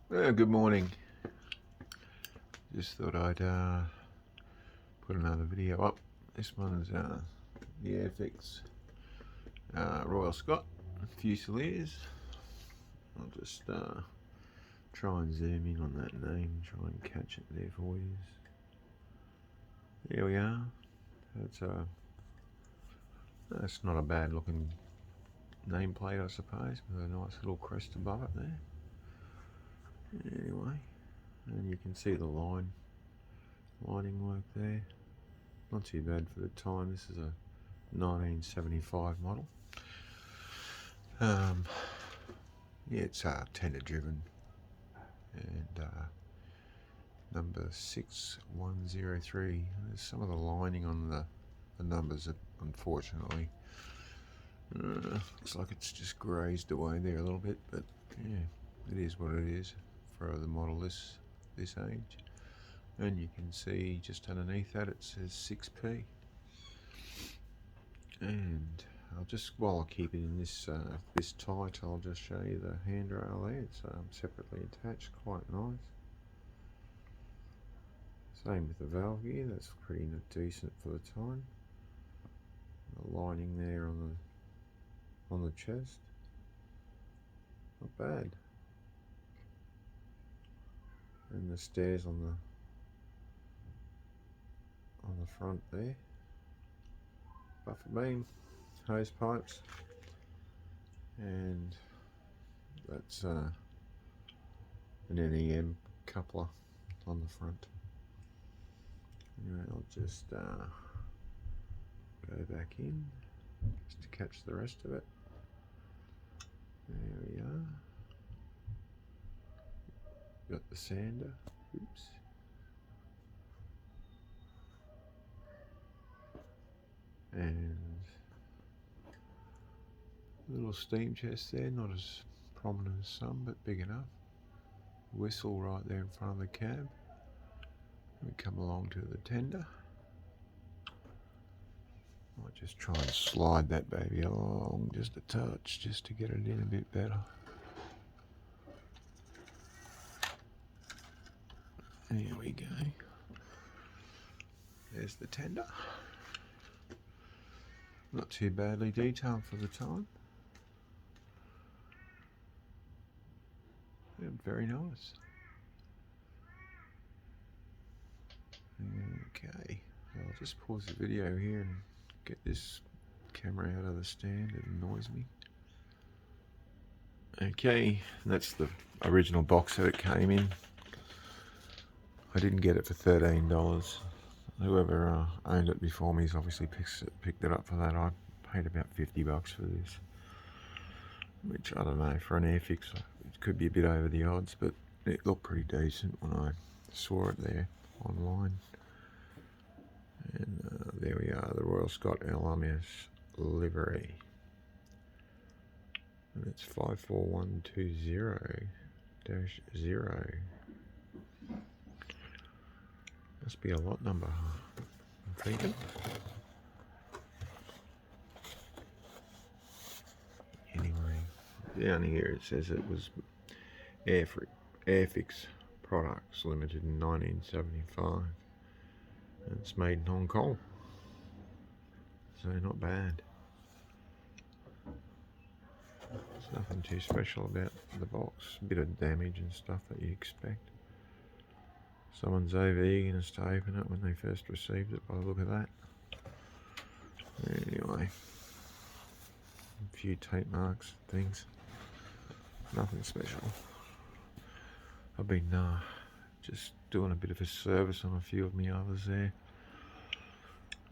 Good morning. Just thought I'd put another video up. This one's the Airfix Royal Scot Fusiliers. I'll just try and zoom in on that name, try and catch it there for you. There we are. That's not a bad looking nameplate, I suppose, with a nice little crest above it there. Anyway, and you can see the lining work there. Not too bad for the time. This is a 1975 model. Yeah, it's tender driven, and number 6103. There's some of the lining on the numbers that unfortunately looks like it's just grazed away there a little bit, but yeah, it is what it is for the model this age. And you can see just underneath that it says 6P. And I'll just, while I keep it in this this tight, I'll just show you the handrail there. It's separately attached, quite nice. Same with the valve gear, that's pretty decent for the time. The lining there on the chest, not bad. And the stairs on the front there. Buffer beam, hose pipes, and that's an NEM coupler on the front. Anyway, I'll just go back in just to catch the rest of it. There we are. Got the sander. Oops. And a little steam chest there, not as prominent as some, but big enough. Whistle right there in front of the cab. We come along to the tender. Might just try and slide that baby along just a touch, just to get it in a bit better. There we go. There's the tender. Not too badly detailed for the time. Yeah, very nice. Okay, I'll just pause the video here and get this camera out of the stand. It annoys me. Okay, that's the original box that it came in. I didn't get it for $13. Whoever owned it before me has obviously picked it up for that. I paid about $50 for this, which I don't know, for an Airfix it could be a bit over the odds, but it looked pretty decent when I saw it there online. And there we are, the Royal Scot LMS livery. And it's 54120-0. Must be a lot number, I'm thinking. Anyway, down here it says it was Airfix Products Limited in 1975. And it's made in Hong Kong, so not bad. There's nothing too special about the box. A bit of damage and stuff that you expect. Someone's over eagerness to open it when they first received it, by the look of that. Anyway, a few tape marks, things. Nothing special. I've been just doing a bit of a service on a few of my others there.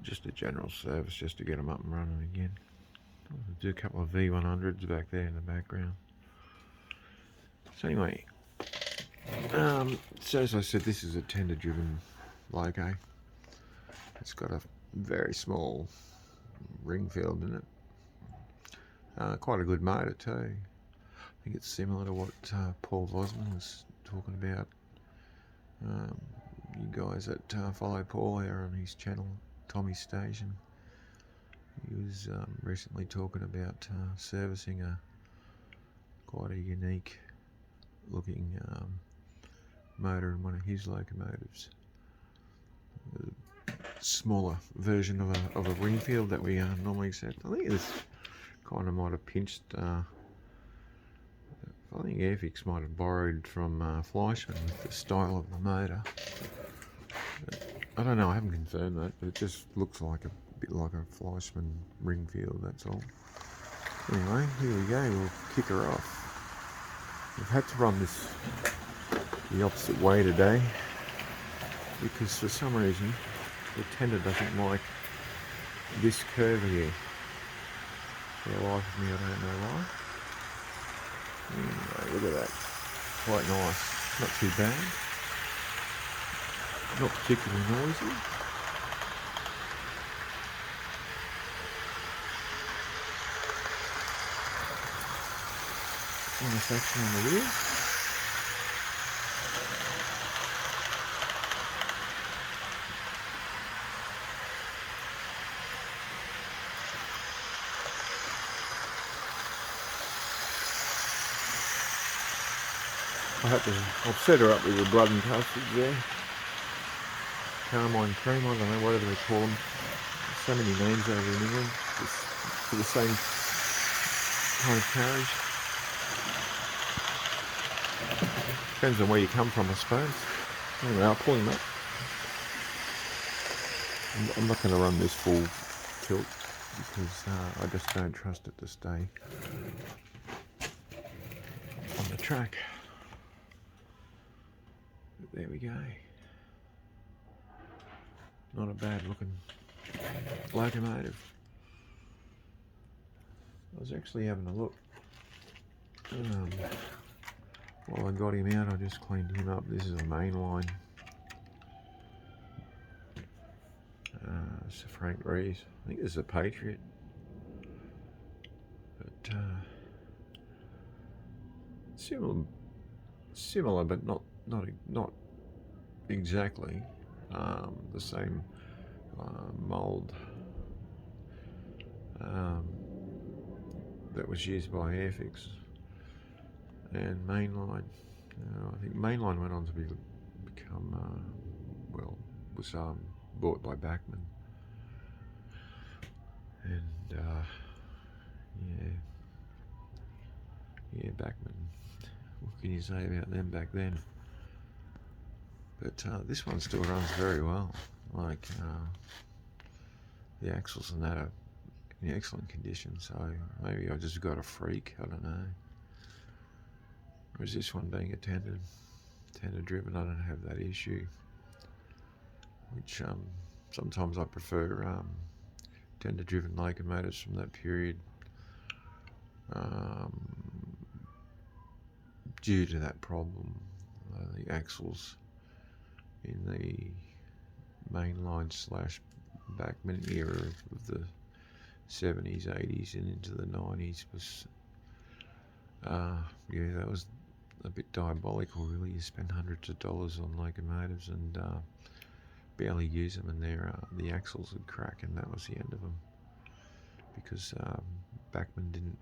Just a general service, just to get them up and running again. I'll do a couple of V100s back there in the background. So anyway, so as I said, this is a tender driven loco. It's got a very small ring field in it. Quite a good motor too. I think it's similar to what Paul Vosman was talking about. You guys that follow Paul there on his channel, Tommy's Station. He was recently talking about servicing quite a unique looking motor in one of his locomotives. A smaller version of a ring field that we normally accept. I think this kind of might have pinched. I think Airfix might have borrowed from Fleischmann with the style of the motor. But I don't know, I haven't confirmed that, but it just looks like a bit like a Fleischmann ring field, that's all. Anyway, here we go, we'll kick her off. We've had to run this the opposite way today because for some reason the tender doesn't like this curve here. For the life of me, I don't know why. Anyway, look at that. Quite nice. Not too bad. Not particularly noisy. Nice action on the wheel. I've set her up with the blood and custard there. Carmine cream, I don't know, whatever they call them. There's so many names over in England for the same kind of carriage. Depends on where you come from, I suppose. Anyway, I'll pull him up. I'm not going to run this full tilt because I just don't trust it to stay on the track. But there we go. Not a bad looking locomotive. I was actually having a look. While I got him out, I just cleaned him up. This is a mainline. It's a Frank Rees. I think this is a Patriot. But similar, but not exactly the same mould that was used by Airfix and mainline. I think mainline went on to become was bought by Bachmann, and yeah, Bachmann. What can you say about them back then? But this one still runs very well. Like the axles and that are in excellent condition. So maybe I just got a freak. I don't know. Or is this one being a tender driven? I don't have that issue. Which sometimes I prefer tender driven locomotives from that period due to that problem. The axles in the mainline / Bachmann era of the 70s, 80s and into the 90s was yeah, that was a bit diabolical really. You spend hundreds of dollars on locomotives and barely use them, and the axles would crack, and that was the end of them because Bachmann didn't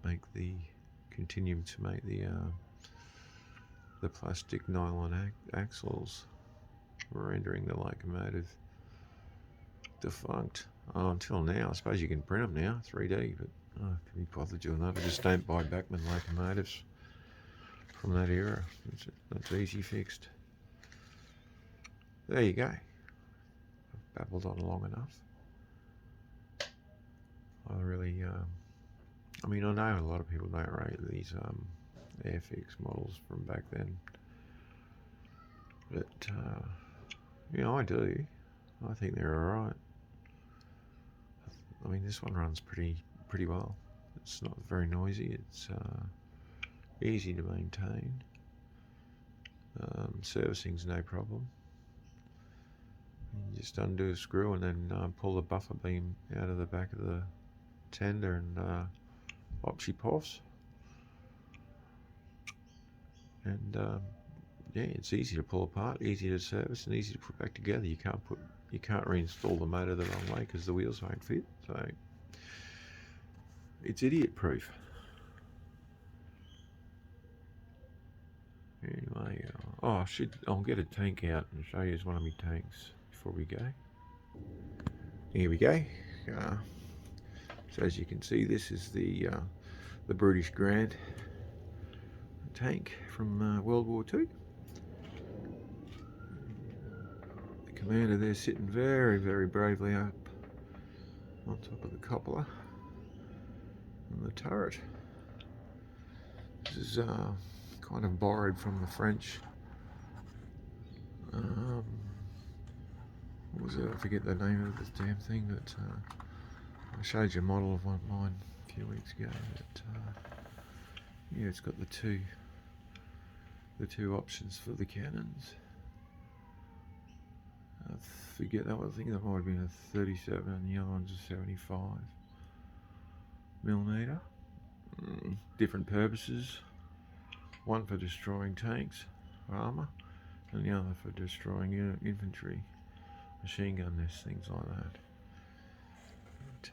continue to make the plastic nylon axles, rendering the locomotive defunct. Until now, I suppose you can print them now, 3D, but can be bothered doing that. I just don't buy Bachmann locomotives from that era. That's easy fixed. There you go. I've babbled on long enough. I really, I mean, I know a lot of people don't rate these Airfix models from back then, but you know, I do. I think they're alright. I mean, this one runs pretty well. It's not very noisy. It's easy to maintain. Servicing's no problem. You just undo a screw and then pull the buffer beam out of the back of the tender, and off she pops. And yeah, it's easy to pull apart, easy to service, and easy to put back together. You can't reinstall the motor the wrong way because the wheels won't fit. So it's idiot proof. Anyway, I'll get a tank out and show you one of my tanks before we go. Here we go. So as you can see, this is the British Grant tank from World War II. The commander there sitting very, very bravely up on top of the cupola and the turret. This is kind of borrowed from the French. What was it? I forget the name of this damn thing, but I showed you a model of one of mine a few weeks ago. But, yeah, it's got the two options for the cannons. I forget that one. I think that might have been a 37 and the other one's a 75mm. Different purposes. One for destroying tanks, armour, and the other for destroying infantry, machine gun nests, things like that. But,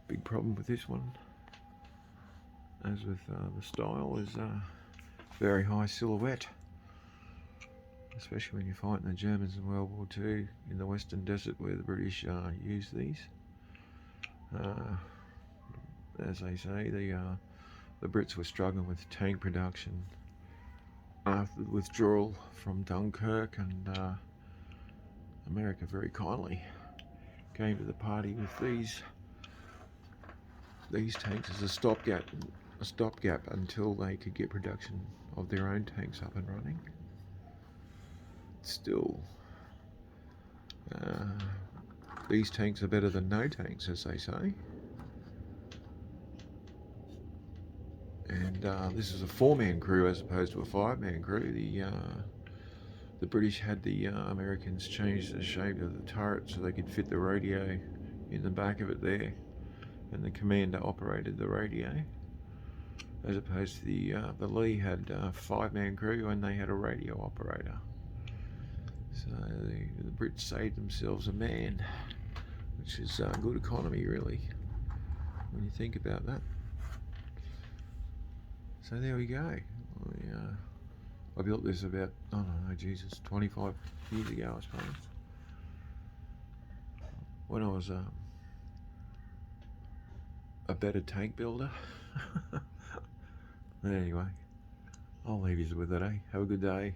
big problem with this one, as with the style, is very high silhouette, especially when you're fighting the Germans in World War II in the Western Desert where the British used these. As they say, the Brits were struggling with tank production after the withdrawal from Dunkirk, and America very kindly came to the party with these tanks as a stopgap until they could get production of their own tanks up and running. Still, these tanks are better than no tanks, as they say. And this is a 4-man crew as opposed to a 5-man crew. The British had the Americans change the shape of the turret so they could fit the radio in the back of it there, and the commander operated the radio, as opposed to the Lee had a 5-man crew and they had a radio operator. So the Brits saved themselves a man, which is good economy really, when you think about that. So there we go. I built this about, I don't know, Jesus, 25 years ago, I suppose, when I was a better tank builder. But anyway, I'll leave you with it, eh? Have a good day.